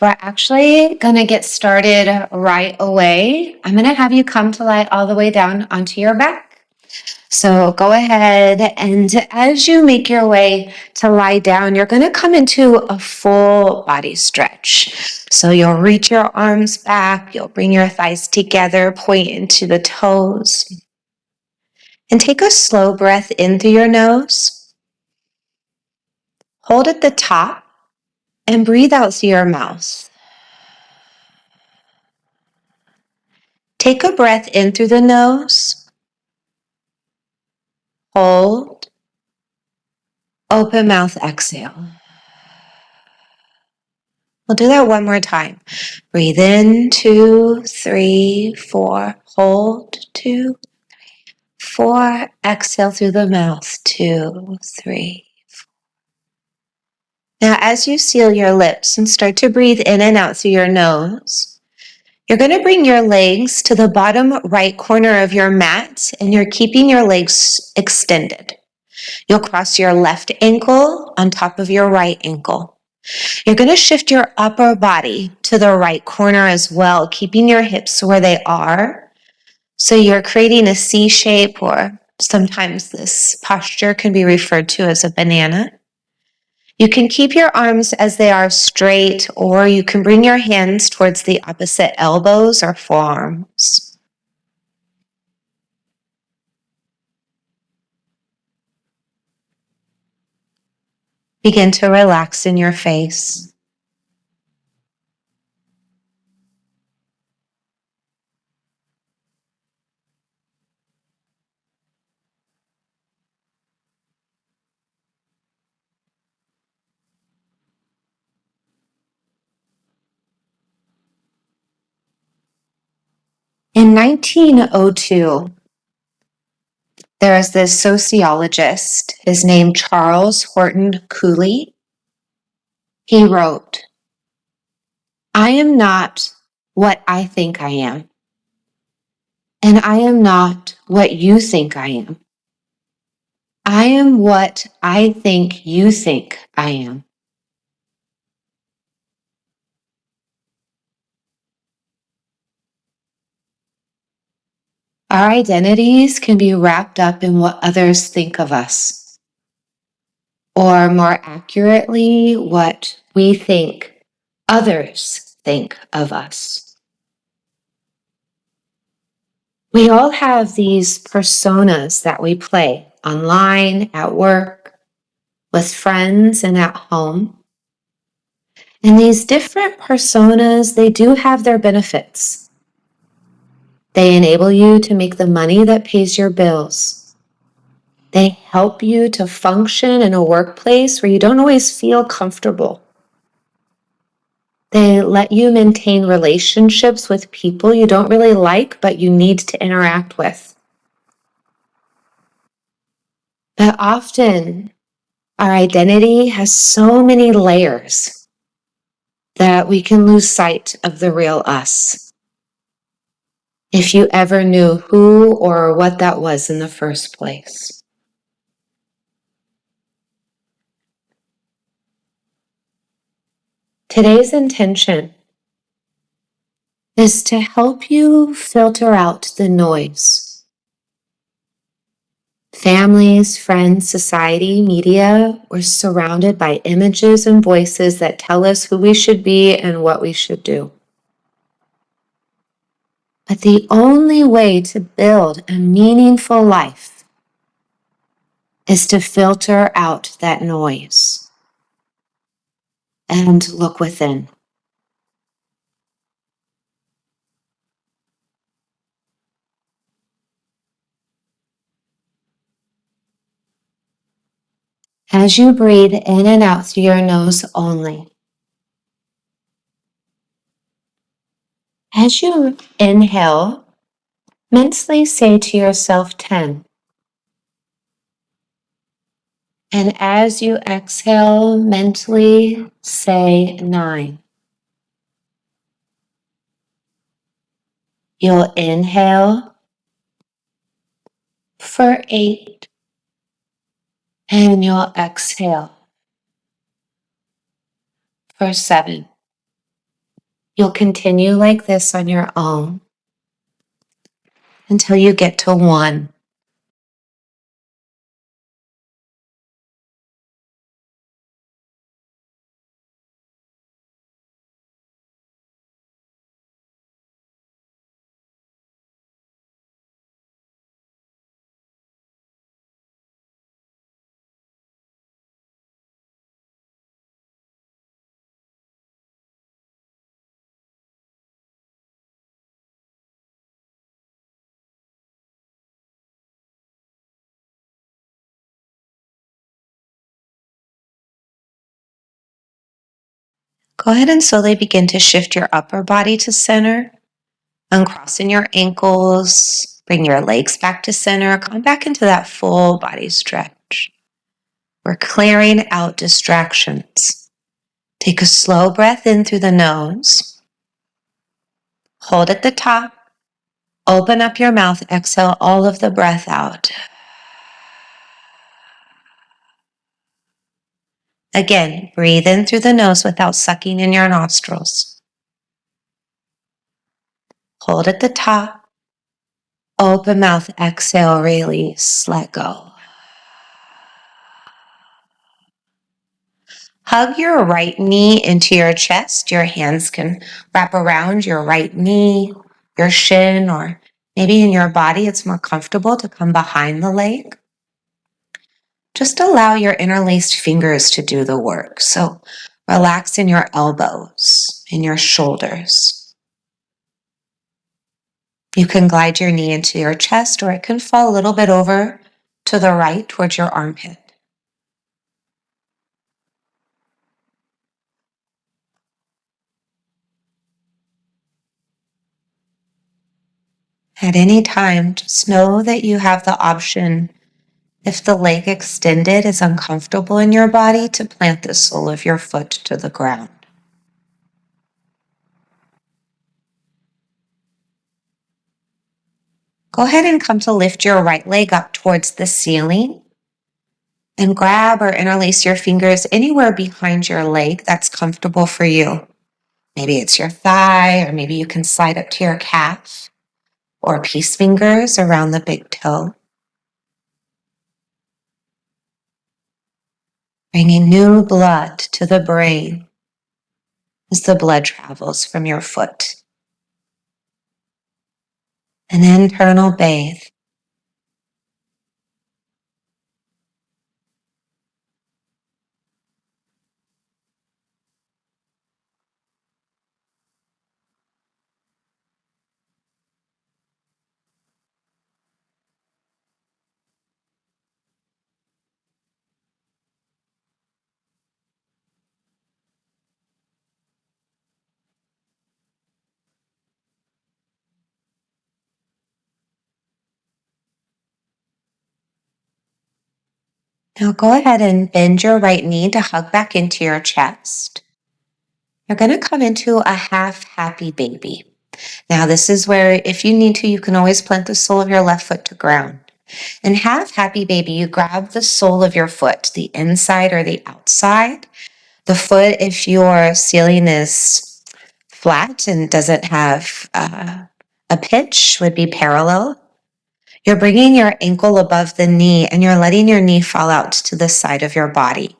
We're actually going to get started right away. I'm going to have you come to lie all the way down onto your back. So go ahead, and as you make your way to lie down, you're going to come into a full body stretch. So you'll reach your arms back, you'll bring your thighs together, point into the toes, and take a slow breath in through your nose. Hold at the top and breathe out through your mouth. Take a breath in through the nose. Hold. Open mouth, exhale. We'll do that one more time. Breathe in, 2, 3, 4. Hold, 2, 4. Exhale through the mouth, 2, 3. Now, as you seal your lips and start to breathe in and out through your nose, you're going to bring your legs to the bottom right corner of your mat, and you're keeping your legs extended. You'll cross your left ankle on top of your right ankle. You're going to shift your upper body to the right corner as well, keeping your hips where they are. So you're creating a C shape, or sometimes this posture can be referred to as a banana. You can keep your arms as they are straight, or you can bring your hands towards the opposite elbows or forearms. Begin to relax in your face. In 1902, there is this sociologist, his name Charles Horton Cooley. He wrote, "I am not what I think I am, and I am not what you think I am. I am what I think you think I am." Our identities can be wrapped up in what others think of us, or more accurately, what we think others think of us. We all have these personas that we play online, at work, with friends, and at home. And these different personas, they do have their benefits. They enable you to make the money that pays your bills. They help you to function in a workplace where you don't always feel comfortable. They let you maintain relationships with people you don't really like, but you need to interact with. But often, our identity has so many layers that we can lose sight of the real us. If you ever knew who or what that was in the first place. Today's intention is to help you filter out the noise. Families, friends, society, media, we're surrounded by images and voices that tell us who we should be and what we should do. But the only way to build a meaningful life is to filter out that noise and look within. As you breathe in and out through your nose only, as you inhale, mentally say to yourself 10. And as you exhale, mentally say 9. You'll inhale for 8, and you'll exhale for 7. You'll continue like this on your own until you get to 1. Go ahead and slowly begin to shift your upper body to center, uncrossing your ankles, bring your legs back to center, come back into that full body stretch. We're clearing out distractions. Take a slow breath in through the nose. Hold at the top. Open up your mouth. Exhale all of the breath out. Again, breathe in through the nose without sucking in your nostrils. Hold at the top. Open mouth. Exhale, release, let go. Hug your right knee into your chest. Your hands can wrap around your right knee, your shin, or maybe in your body it's more comfortable to come behind the leg. Just allow your interlaced fingers to do the work. So relax in your elbows, in your shoulders. You can glide your knee into your chest, or it can fall a little bit over to the right towards your armpit. At any time, just know that you have the option, if the leg extended is uncomfortable in your body, to plant the sole of your foot to the ground. Go ahead and come to lift your right leg up towards the ceiling and grab or interlace your fingers anywhere behind your leg that's comfortable for you. Maybe it's your thigh, or maybe you can slide up to your calf, or peace fingers around the big toe. Bringing new blood to the brain as the blood travels from your foot. An internal bathe. Now go ahead and bend your right knee to hug back into your chest. You're going to come into a half happy baby. Now this is where, if you need to, you can always plant the sole of your left foot to ground. In half happy baby, you grab the sole of your foot, the inside or the outside. The foot, if your ceiling is flat and doesn't have a pitch, would be parallel. You're bringing your ankle above the knee and you're letting your knee fall out to the side of your body.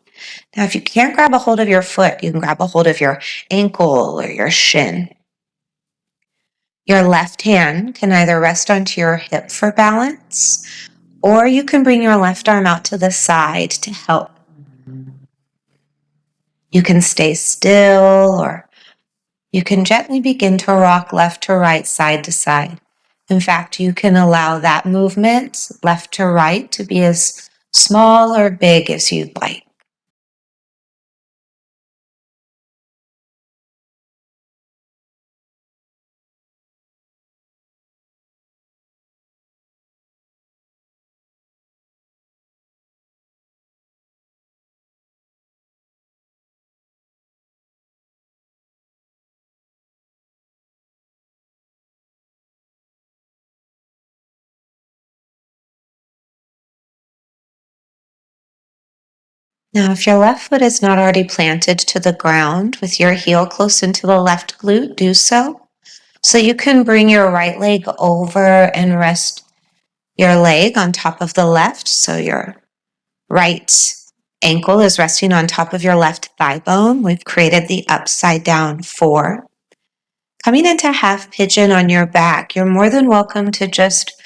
Now, if you can't grab a hold of your foot, you can grab a hold of your ankle or your shin. Your left hand can either rest onto your hip for balance, or you can bring your left arm out to the side to help. You can stay still, or you can gently begin to rock left to right, side to side. In fact, you can allow that movement, left to right, to be as small or big as you'd like. Now, if your left foot is not already planted to the ground with your heel close into the left glute, do so. So you can bring your right leg over and rest your leg on top of the left. So your right ankle is resting on top of your left thigh bone. We've created the upside down 4. Coming into half pigeon on your back, you're more than welcome to just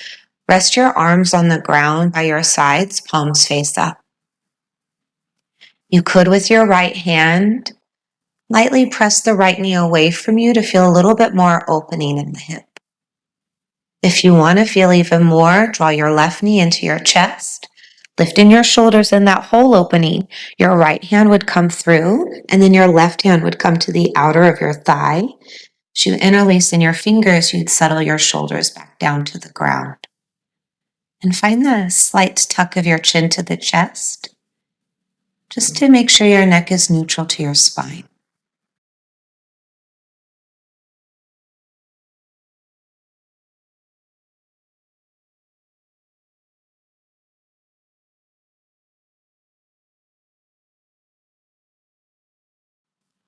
rest your arms on the ground by your sides, palms face up. You could, with your right hand, lightly press the right knee away from you to feel a little bit more opening in the hip. If you want to feel even more, draw your left knee into your chest, lifting your shoulders in that whole opening. Your right hand would come through, and then your left hand would come to the outer of your thigh. As you interlace in your fingers, you'd settle your shoulders back down to the ground. And find the slight tuck of your chin to the chest, just to make sure your neck is neutral to your spine.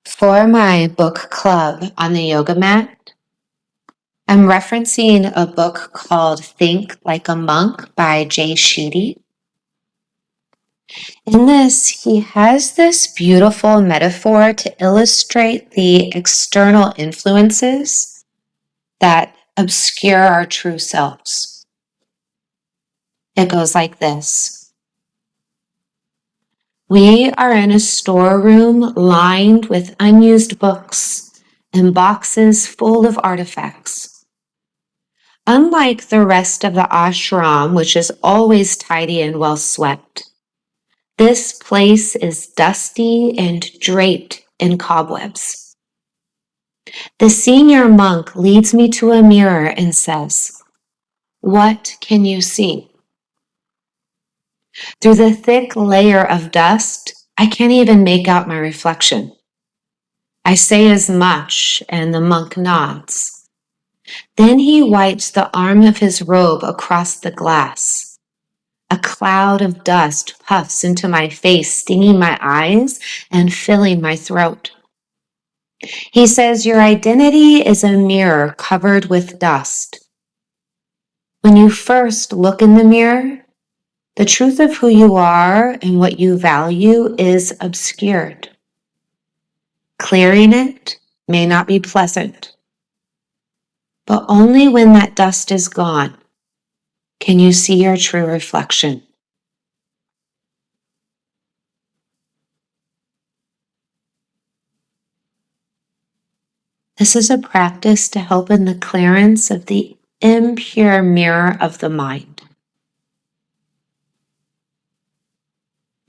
For my book club on the yoga mat, I'm referencing a book called Think Like a Monk by Jay Shetty. In this, he has this beautiful metaphor to illustrate the external influences that obscure our true selves. It goes like this. We are in a storeroom lined with unused books and boxes full of artifacts. Unlike the rest of the ashram, which is always tidy and well swept, this place is dusty and draped in cobwebs. The senior monk leads me to a mirror and says, "What can you see?" Through the thick layer of dust, I can't even make out my reflection. I say as much, and the monk nods. Then he wipes the arm of his robe across the glass. A cloud of dust puffs into my face, stinging my eyes and filling my throat. He says, "Your identity is a mirror covered with dust. When you first look in the mirror, the truth of who you are and what you value is obscured. Clearing it may not be pleasant, but only when that dust is gone can you see your true reflection." This is a practice to help in the clearance of the impure mirror of the mind.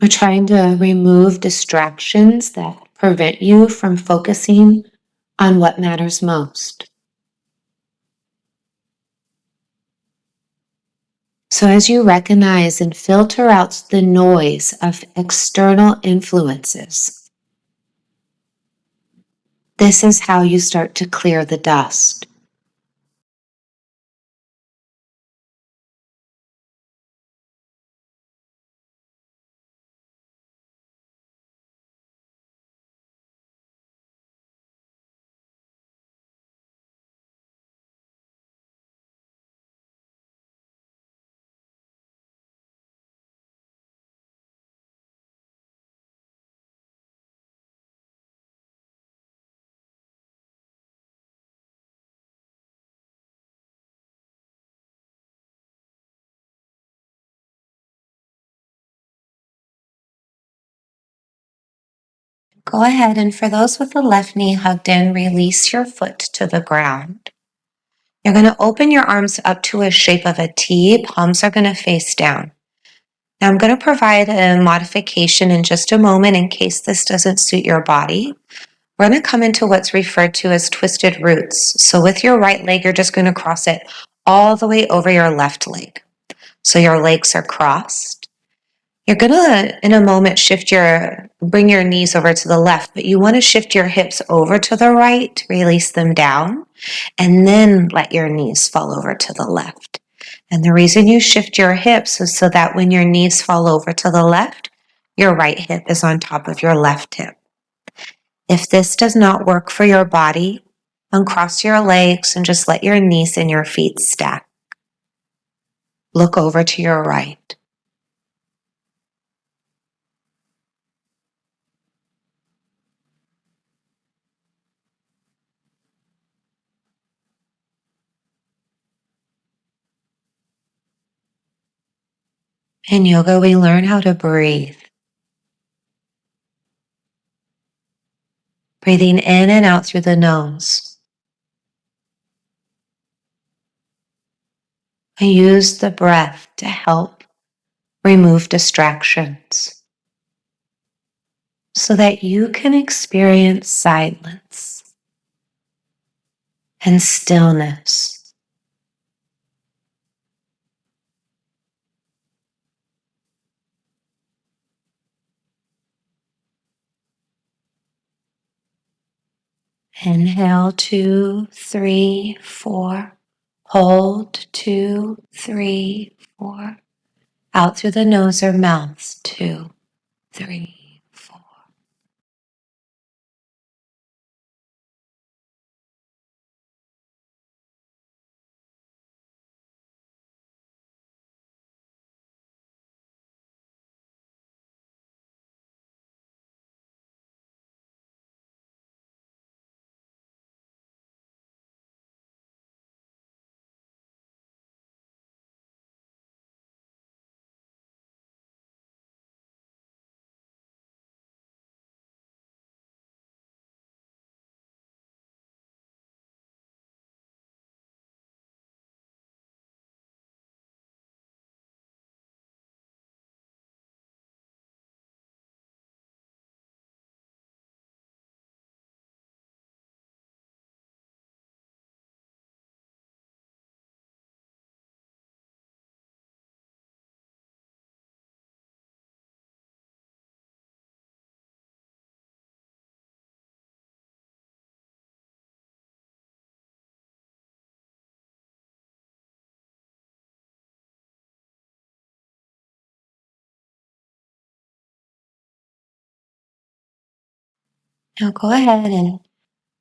We're trying to remove distractions that prevent you from focusing on what matters most. So as you recognize and filter out the noise of external influences, this is how you start to clear the dust. Go ahead, and for those with the left knee hugged in, release your foot to the ground. You're going to open your arms up to a shape of a T. Palms are going to face down. Now I'm going to provide a modification in just a moment in case this doesn't suit your body. We're going to come into what's referred to as twisted roots. So with your right leg, you're just going to cross it all the way over your left leg. So your legs are crossed. You're going to, in a moment, bring your knees over to the left, but you want to shift your hips over to the right, release them down, and then let your knees fall over to the left. And the reason you shift your hips is so that when your knees fall over to the left, Your right hip is on top of your left hip. If this does not work for your body, uncross your legs and just let your knees and your feet stack. Look over to your right. In yoga, we learn how to breathe. Breathing in and out through the nose. I use the breath to help remove distractions so that you can experience silence and stillness. Inhale, 2, 3, 4. Hold, 2, 3, 4. Out through the nose or mouth, 2, 3, 4. Now go ahead and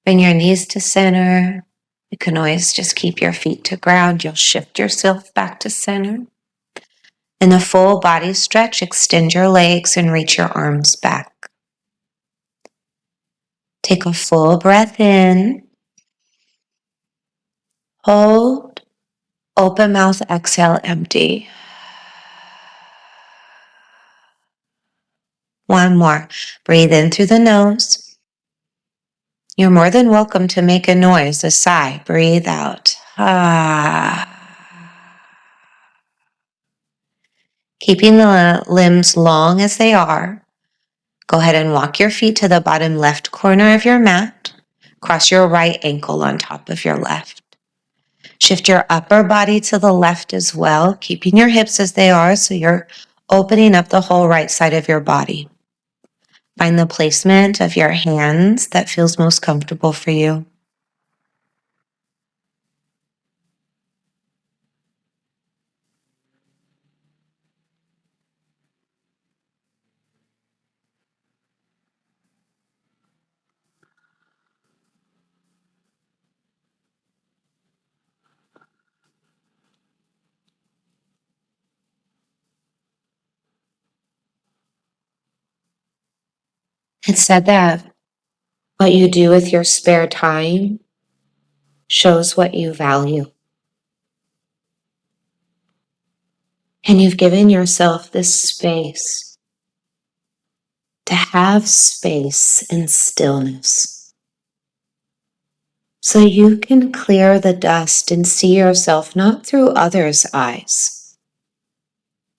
bring your knees to center. You can always just keep your feet to ground. You'll shift yourself back to center. In a full body stretch, extend your legs and reach your arms back. Take a full breath in. Hold. Open mouth, exhale, empty. One more. Breathe in through the nose. You're more than welcome to make a noise, a sigh. Breathe out. Keeping the limbs long as they are. Go ahead and walk your feet to the bottom left corner of your mat. Cross your right ankle on top of your left. Shift your upper body to the left as well, keeping your hips as they are so you're opening up the whole right side of your body. Find the placement of your hands that feels most comfortable for you. It's said that what you do with your spare time shows what you value. And you've given yourself this space to have space and stillness so you can clear the dust and see yourself not through others' eyes,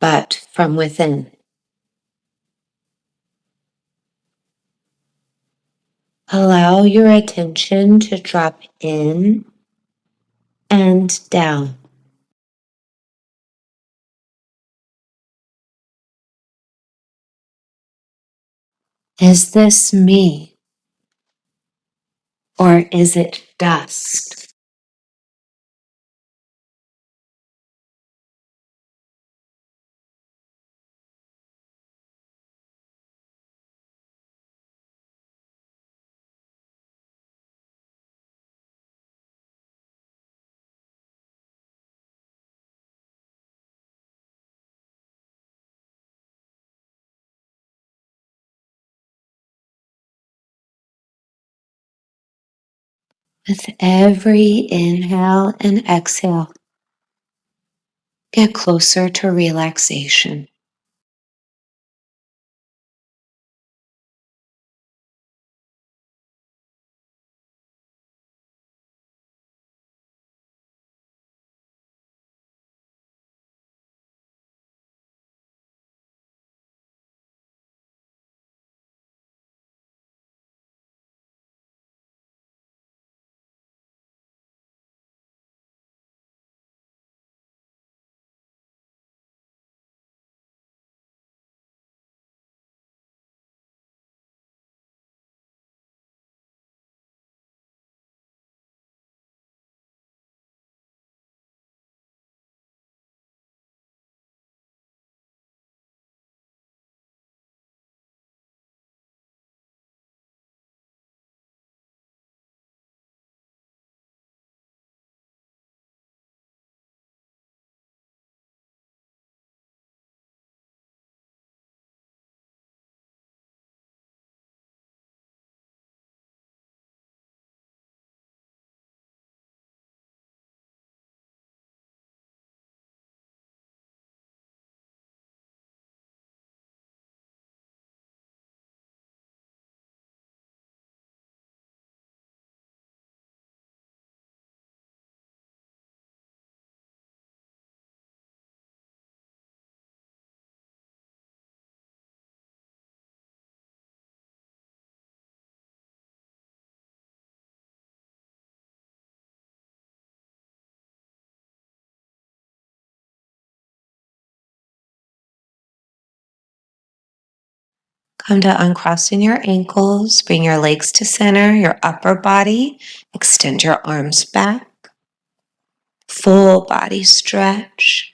but from within. Allow your attention to drop in and down. Is this me? Or is it dust? With every inhale and exhale, get closer to relaxation. Come to uncrossing your ankles, bring your legs to center, your upper body, extend your arms back, full body stretch.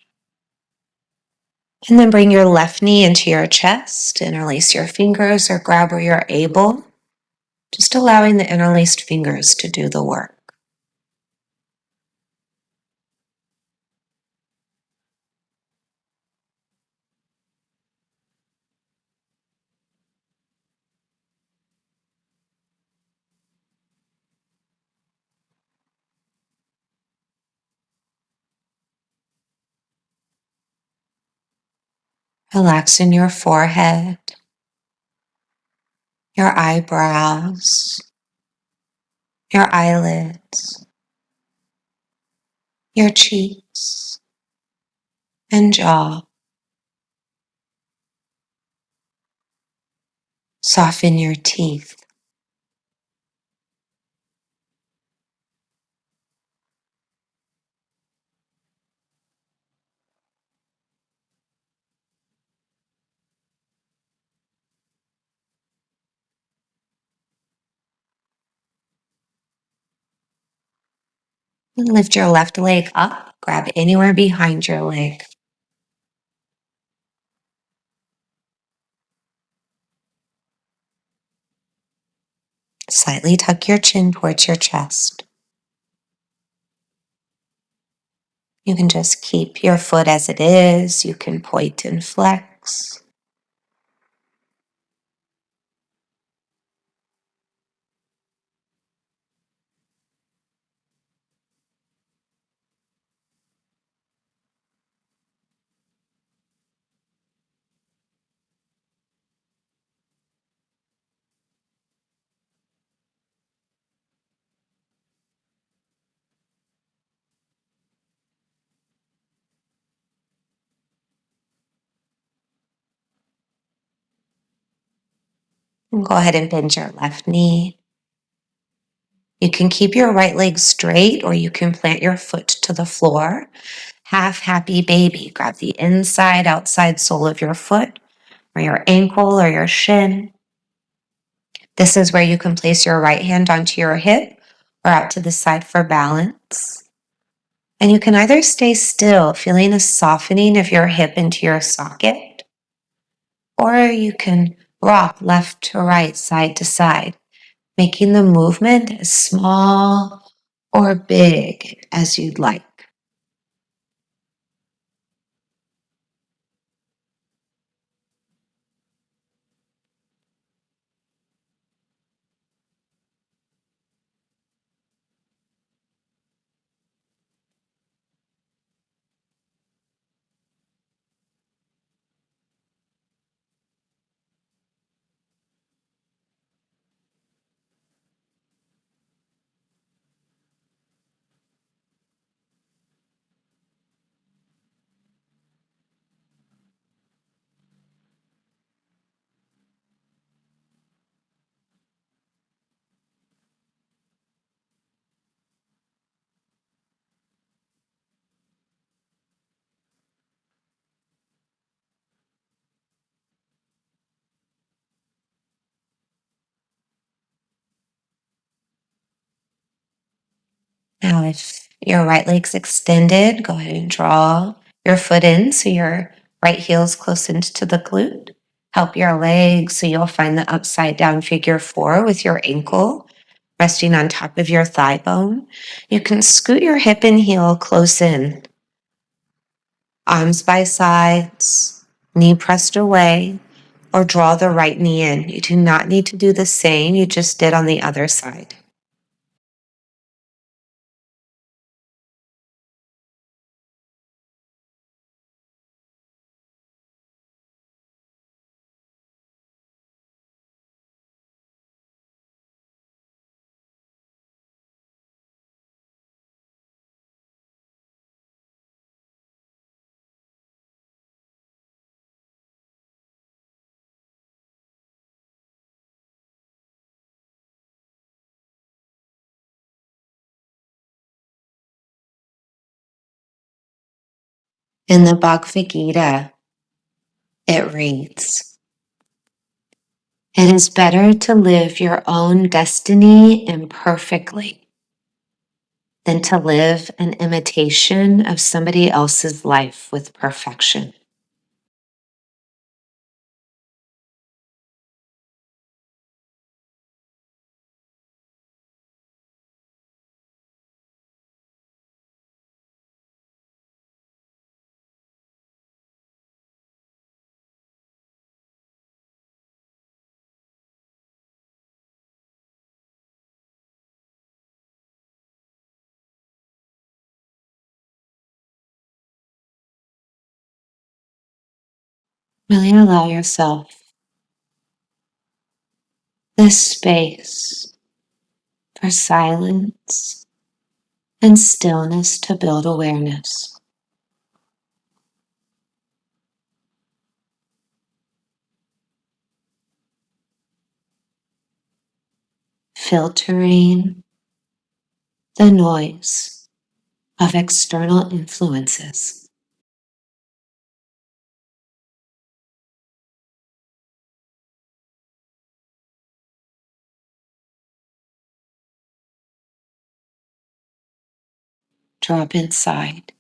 And then bring your left knee into your chest, interlace your fingers or grab where you're able, just allowing the interlaced fingers to do the work. Relax in your forehead, your eyebrows, your eyelids, your cheeks, and jaw. Soften your teeth. And lift your left leg up, grab anywhere behind your leg. Slightly tuck your chin towards your chest. You can just keep your foot as it is. You can point and flex. And go ahead and bend your left knee. You can keep your right leg straight or you can plant your foot to the floor. Half happy baby. Grab the inside, outside sole of your foot or your ankle or your shin. This is where you can place your right hand onto your hip or out to the side for balance. And you can either stay still, feeling a softening of your hip into your socket, or you can rock left to right, side to side, making the movement as small or big as you'd like. Now, if your right leg's extended, go ahead and draw your foot in so your right heel's close into the glute. Help your legs so you'll find the upside down figure 4 with your ankle resting on top of your thigh bone. You can scoot your hip and heel close in. Arms by sides, knee pressed away, or draw the right knee in. You do not need to do the same you just did on the other side. In the Bhagavad Gita, it reads, "It is better to live your own destiny imperfectly than to live an imitation of somebody else's life with perfection." Really allow yourself this space for silence and stillness to build awareness. Filtering the noise of external influences. Drop inside.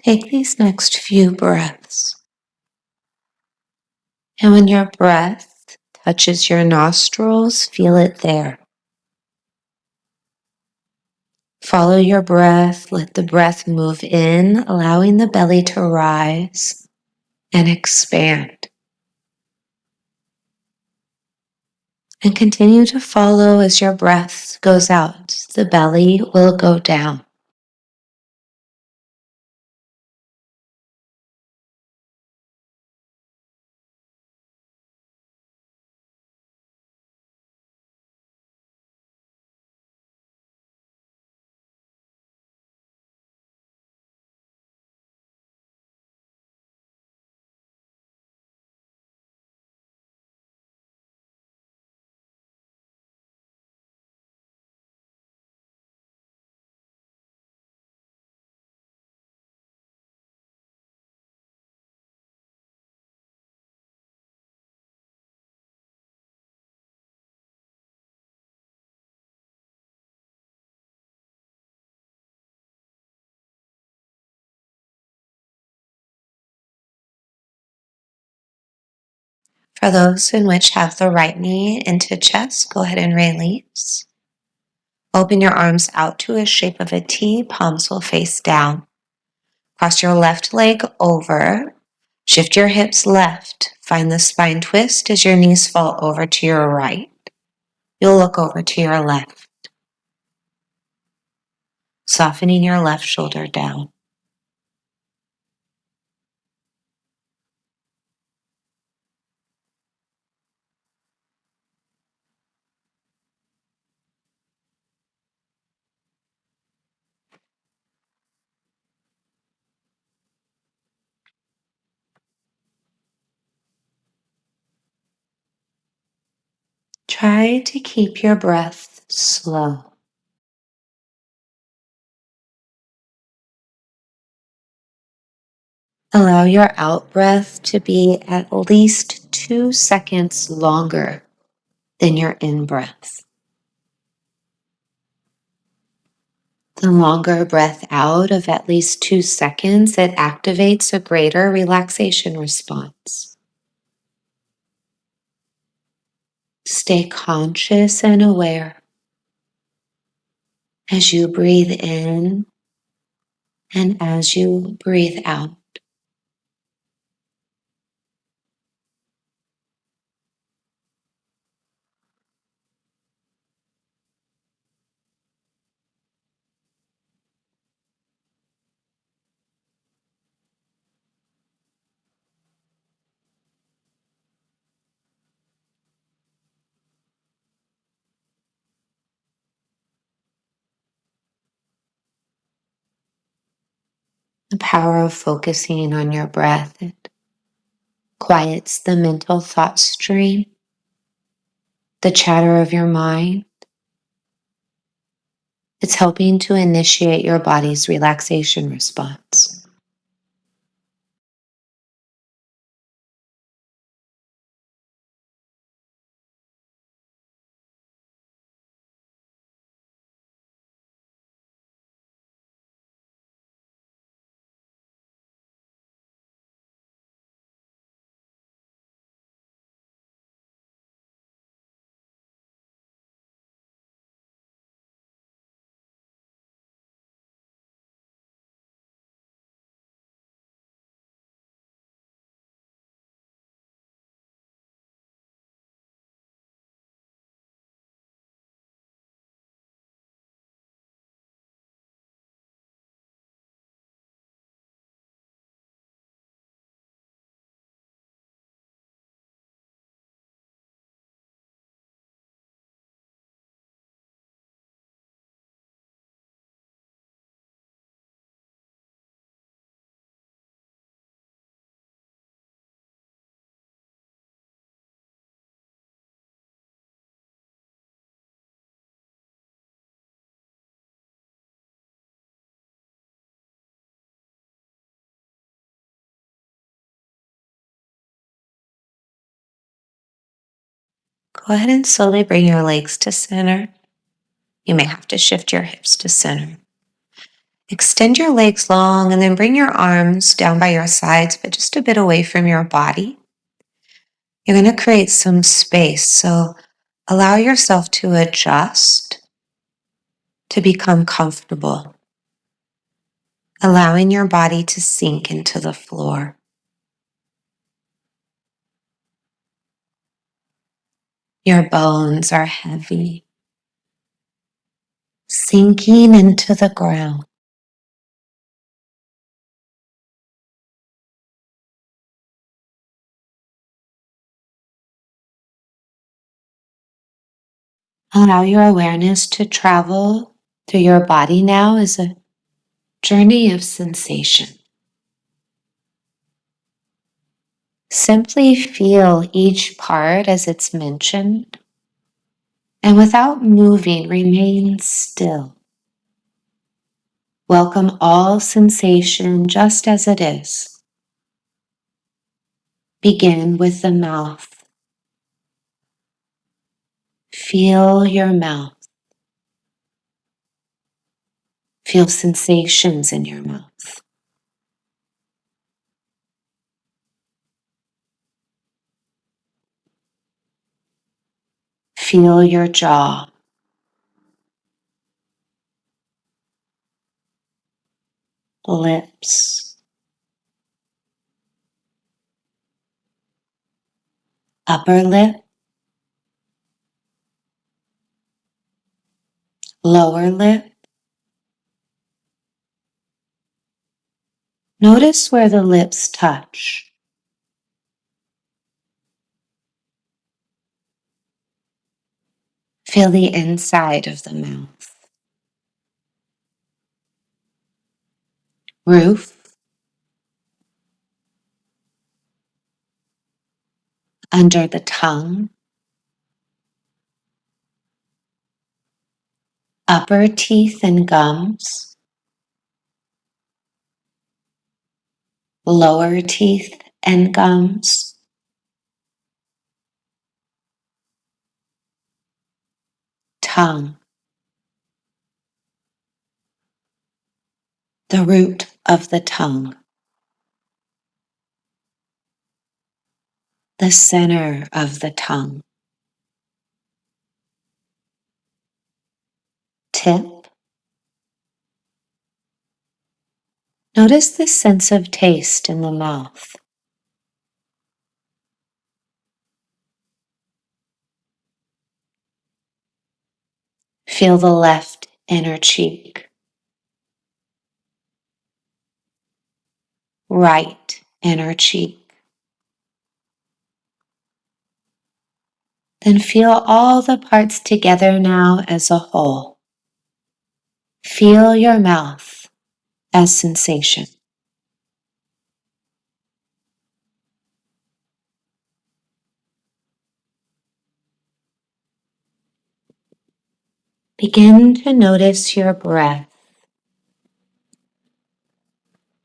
Take these next few breaths. And when your breath touches your nostrils, feel it there. Follow your breath. Let the breath move in, allowing the belly to rise and expand. And continue to follow as your breath goes out. The belly will go down. For those in which have the right knee into chest, go ahead and release. Open your arms out to a shape of a T, palms will face down. Cross your left leg over. Shift your hips left. Find the spine twist as your knees fall over to your right. You'll look over to your left. Softening your left shoulder down. Try to keep your breath slow. Allow your out breath to be at least 2 seconds longer than your in breath. The longer breath out of at least 2 seconds, it activates a greater relaxation response. Stay conscious and aware as you breathe in and as you breathe out. The power of focusing on your breath, it quiets the mental thought stream, the chatter of your mind. It's helping to initiate your body's relaxation response. Go ahead and slowly bring your legs to center. You may have to shift your hips to center. Extend your legs long and then bring your arms down by your sides, but just a bit away from your body. You're going to create some space, so allow yourself to adjust, to become comfortable, allowing your body to sink into the floor. Your bones are heavy, sinking into the ground. Allow your awareness to travel through your body now as a journey of sensation. Simply feel each part as it's mentioned, and without moving, remain still. Welcome all sensation just as it is. Begin with the mouth. Feel your mouth. Feel sensations in your mouth. Feel your jaw, lips, upper lip, lower lip. Notice where the lips touch. Feel the inside of the mouth. Roof, under the tongue, upper teeth and gums, lower teeth and gums, tongue, the root of the tongue, the center of the tongue, tip. Notice the sense of taste in the mouth. Feel the left inner cheek, right inner cheek. Then feel all the parts together now as a whole. Feel your mouth as sensation. Begin to notice your breath.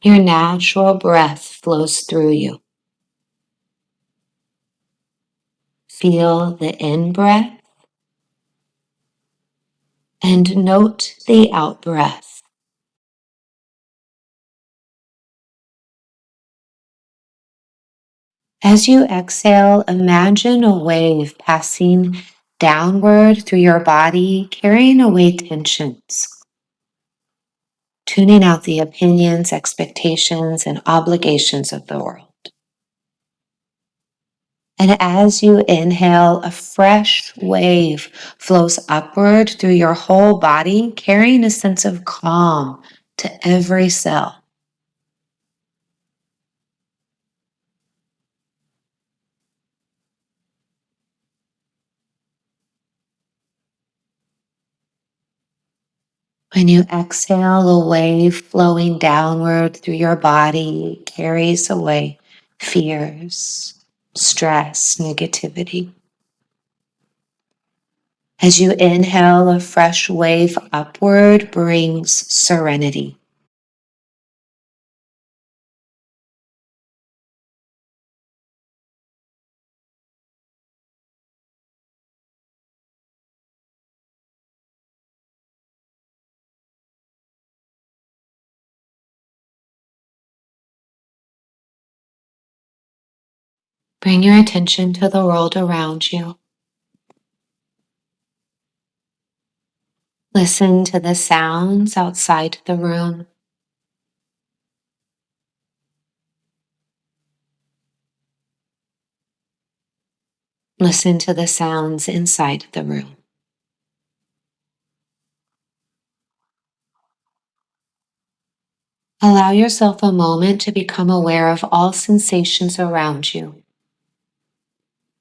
Your natural breath flows through you. Feel the in-breath and note the out-breath. As you exhale, imagine a wave passing downward through your body, carrying away tensions, tuning out the opinions, expectations, and obligations of the world. And as you inhale, a fresh wave flows upward through your whole body, carrying a sense of calm to every cell. When you exhale, a wave flowing downward through your body carries away fears, stress, negativity. As you inhale, a fresh wave upward brings serenity. Bring your attention to the world around you. Listen to the sounds outside the room. Listen to the sounds inside the room. Allow yourself a moment to become aware of all sensations around you.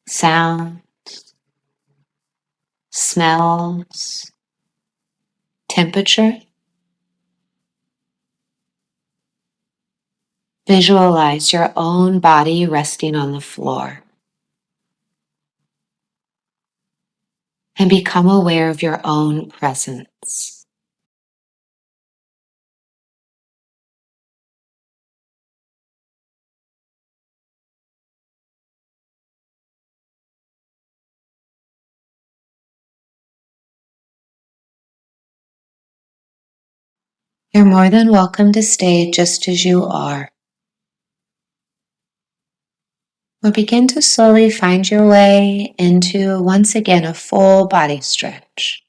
Sound, smells, temperature. Visualize your own body resting on the floor. And become aware of your own presence. You're more than welcome to stay just as you are. We'll begin to slowly find your way into, once again, a full body stretch.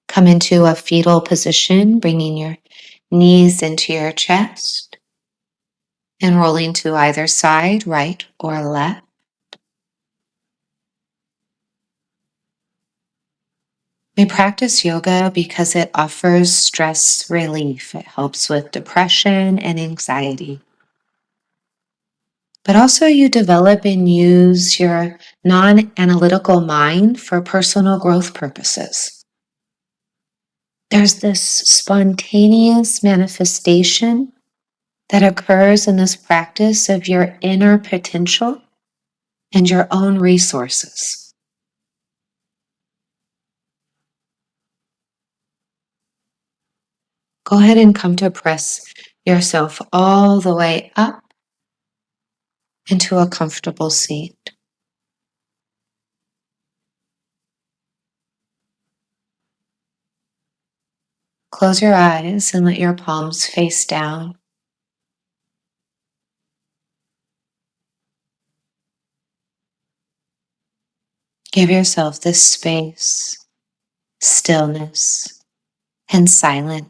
Come into a fetal position, bringing your knees into your chest and rolling to either side, right or left. We practice yoga because it offers stress relief. It helps with depression and anxiety. But also you develop and use your non-analytical mind for personal growth purposes. There's this spontaneous manifestation that occurs in this practice of your inner potential and your own resources. Go ahead and come to press yourself all the way up into a comfortable seat. Close your eyes and let your palms face down. Give yourself this space, stillness, and silence.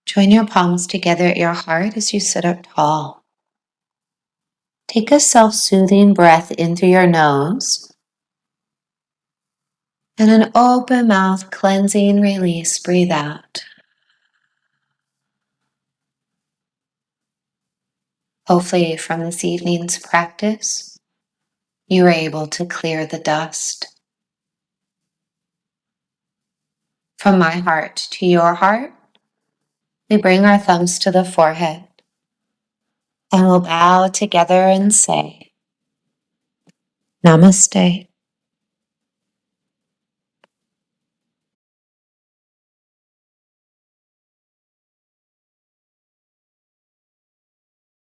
Join your palms together at your heart as you sit up tall. Take a self-soothing breath in through your nose and an open mouth, cleansing release. Breathe out. Hopefully from this evening's practice, you were able to clear the dust. From my heart to your heart, we bring our thumbs to the forehead and we'll bow together and say, Namaste.